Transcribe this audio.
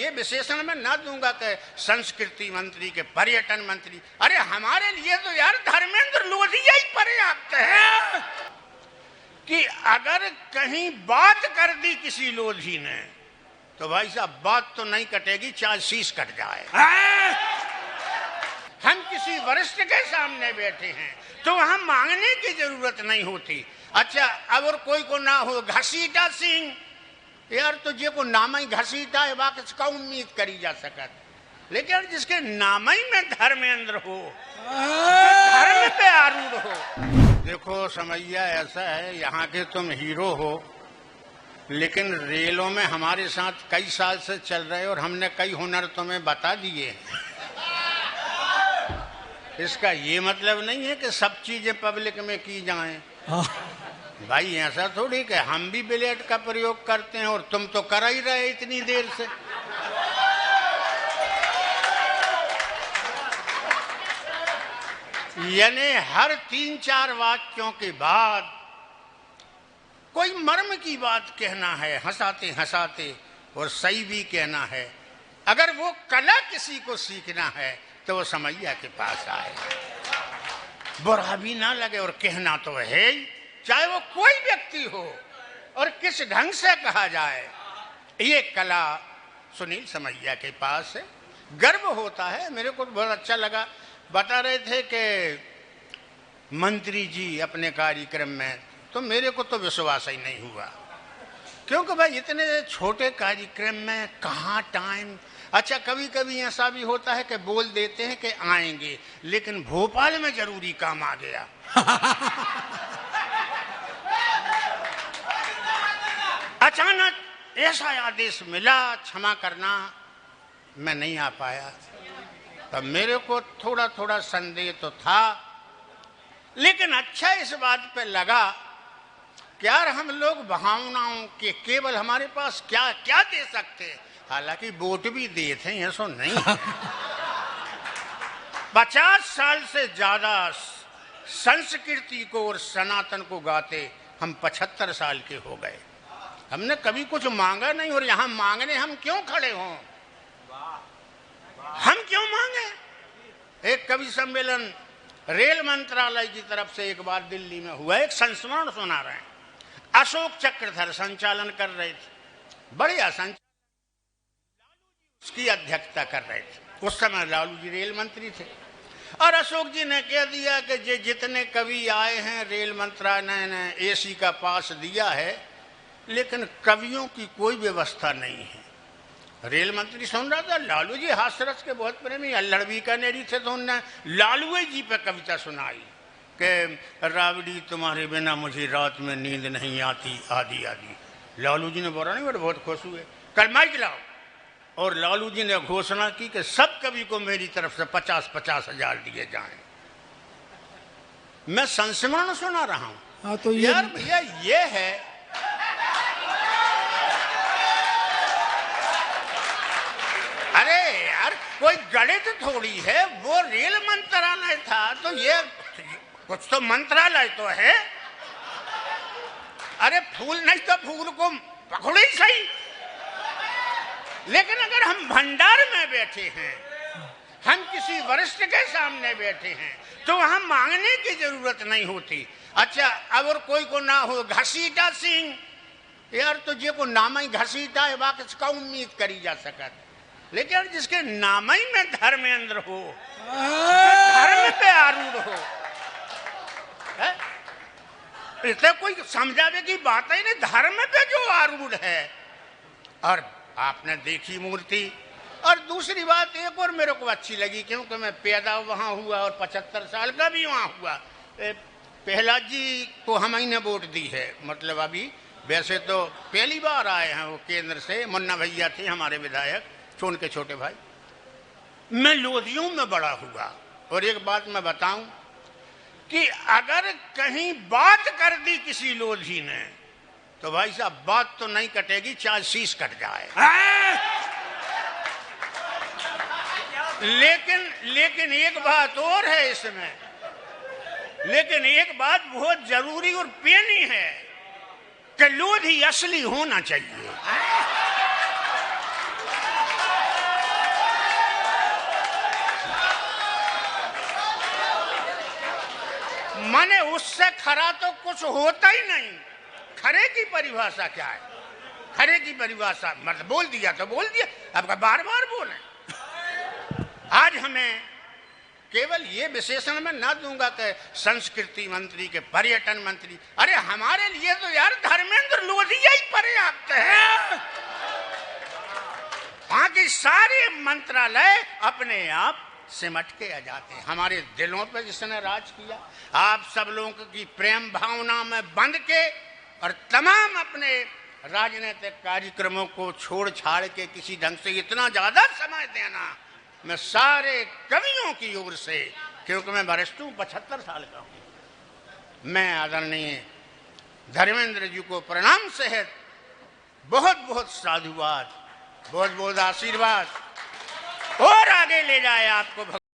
ये विशेषण मैं ना दूंगा कि संस्कृति मंत्री के पर्यटन मंत्री। अरे हमारे लिए तो यार धर्मेंद्र लोधिया ही पर्याप्त है कि अगर कहीं बात कर दी किसी लोधी ने तो भाई साहब बात तो नहीं कटेगी, चाहे शीश कट जाए। हम किसी वरिष्ठ के सामने बैठे हैं तो वहां मांगने की जरूरत नहीं होती। अच्छा अगर कोई को ना हो घसीटा सिंह यार तो जे को नाम ही घसीटा है वाकई का उम्मीद करी जा सकत, लेकिन जिसके नाम ही में धर्मेंद्र हो, धर्म पे आरूढ़ हो। देखो समैया ऐसा है, यहाँ के तुम हीरो हो लेकिन रेलों में हमारे साथ कई साल से चल रहे और हमने कई हुनर तुम्हें बता दिए। इसका ये मतलब नहीं है कि सब चीजें पब्लिक में की जाएं। भाई ऐसा थोड़ी कि हम भी ब्लेड का प्रयोग करते हैं और तुम तो कर ही रहे इतनी देर से। यानी हर 3-4 वाक्यों के बाद कोई मर्म की बात कहना है, हंसाते हंसाते, और सही भी कहना है। अगर वो कला किसी को सीखना है तो वो समैया के पास आए, बुरा भी ना लगे और कहना तो है ही, चाहे वो कोई व्यक्ति हो और किस ढंग से कहा जाए। ये कला सुनील समैया के पास है, गर्व होता है। मेरे को बहुत अच्छा लगा, बता रहे थे कि मंत्री जी अपने कार्यक्रम में, तो मेरे को तो विश्वास ही नहीं हुआ क्योंकि भाई इतने छोटे कार्यक्रम में कहाँ टाइम। अच्छा कभी कभी ऐसा भी होता है कि बोल देते हैं कि आएंगे, लेकिन भोपाल में जरूरी काम आ गया। अचानक ऐसा आदेश मिला, क्षमा करना मैं नहीं आ पाया। तब मेरे को थोड़ा थोड़ा संदेह तो था, लेकिन अच्छा इस बात पे लगा कि यार हम लोग भावनाओं के केवल हमारे पास क्या क्या दे सकते हैं। हालांकि वोट भी दिए थे, ऐसा नहीं। 50 साल से ज्यादा संस्कृति को और सनातन को गाते हम 75 साल के हो गए। हमने कभी कुछ मांगा नहीं, और यहाँ मांगने हम क्यों खड़े हों? हम क्यों मांगे? एक कवि सम्मेलन रेल मंत्रालय की तरफ से एक बार दिल्ली में हुआ, एक संस्मरण सुना रहे हैं। अशोक चक्रधर संचालन कर रहे थे, बढ़िया संचालन, उसकी अध्यक्षता कर रहे थे। उस समय लालू जी रेल मंत्री थे और अशोक जी ने कह दिया कि जितने कवि आए हैं रेल मंत्रालय ने एसी का पास दिया है, लेकिन कवियों की कोई व्यवस्था नहीं है। रेल मंत्री सुन रहा था, लालू जी हास्यरस के बहुत प्रेमी, अल्हड़ बीकानेरी थे, तो उन्होंने लालू जी पे कविता सुनाई कि रावड़ी तुम्हारे बिना मुझे रात में नींद नहीं आती, आदि आदि। लालू जी ने बोला नहीं, बहुत खुश हुए, कल माइक लाओ। और लालू जी ने घोषणा की कि सब कवि को मेरी तरफ से 50-50 हजार दिए जाएं। मैं संस्मरण सुना रहा हूं। हाँ तो यार भैया ये है, अरे यार कोई गणित थोड़ी है, वो रेल मंत्रालय था तो ये कुछ तो मंत्रालय तो है। अरे फूल नहीं तो फूल को पकड़ो ही सही। लेकिन अगर हम भंडार में बैठे हैं, हम किसी वरिष्ठ के सामने बैठे हैं तो वहां मांगने की जरूरत नहीं होती। अच्छा अगर कोई को ना हो घसीटा सिंह यार तो जे को नाम ही घसीटा है वाकई का उम्मीद करी जा सकत, लेकिन जिसके नाम ही में धर्मेंद्र हो, धर्म पे आरूढ़ हो, इसे कोई समझावे की बात ही नहीं, धर्म पे जो आरूढ़ है। और आपने देखी मूर्ति। और दूसरी बात एक और मेरे को अच्छी लगी, क्योंकि मैं पैदा वहां हुआ और 75 साल का भी वहां हुआ। प्रहलाद जी को हम ही ने वोट दी है, मतलब अभी वैसे तो पहली बार आए हैं वो केंद्र से, मुन्ना भैया थे हमारे विधायक, चोन के छोटे भाई। मैं लोधियों में बड़ा हुआ, और एक बात मैं बताऊं कि अगर कहीं बात कर दी किसी लोधी ने तो भाई साहब बात तो नहीं कटेगी, चाहे शीश कट जाए। लेकिन एक बात और है इसमें, लेकिन एक बात बहुत जरूरी और पेनी है कि लोधी असली होना चाहिए। माने उससे खरा तो कुछ होता ही नहीं। खरे की परिभाषा क्या है? खरे की परिभाषा मतलब बोल दिया तो बोल दिया, अब बार बार बोले। आज हमें केवल ये विशेषण में ना दूंगा कि संस्कृति मंत्री के पर्यटन मंत्री, अरे हमारे लिए तो यार धर्मेंद्र लोधिया ही पर्याप्त है। बाकी सारे मंत्रालय अपने आप सिमट के आ जाते हैं। हमारे दिलों पे जिसने राज किया, आप सब लोगों की प्रेम भावना में बंध के और तमाम अपने राजनीतिक कार्यक्रमों को छोड़ छाड़ के किसी ढंग से इतना ज्यादा समय देना, मैं सारे कवियों की ओर से, क्योंकि मैं वरिष्ठ हूं, 75 साल का हूं, मैं आदरणीय धर्मेंद्र जी को प्रणाम सहित बहुत बहुत साधुवाद, बहुत बहुत आशीर्वाद और आगे ले जाए आपको।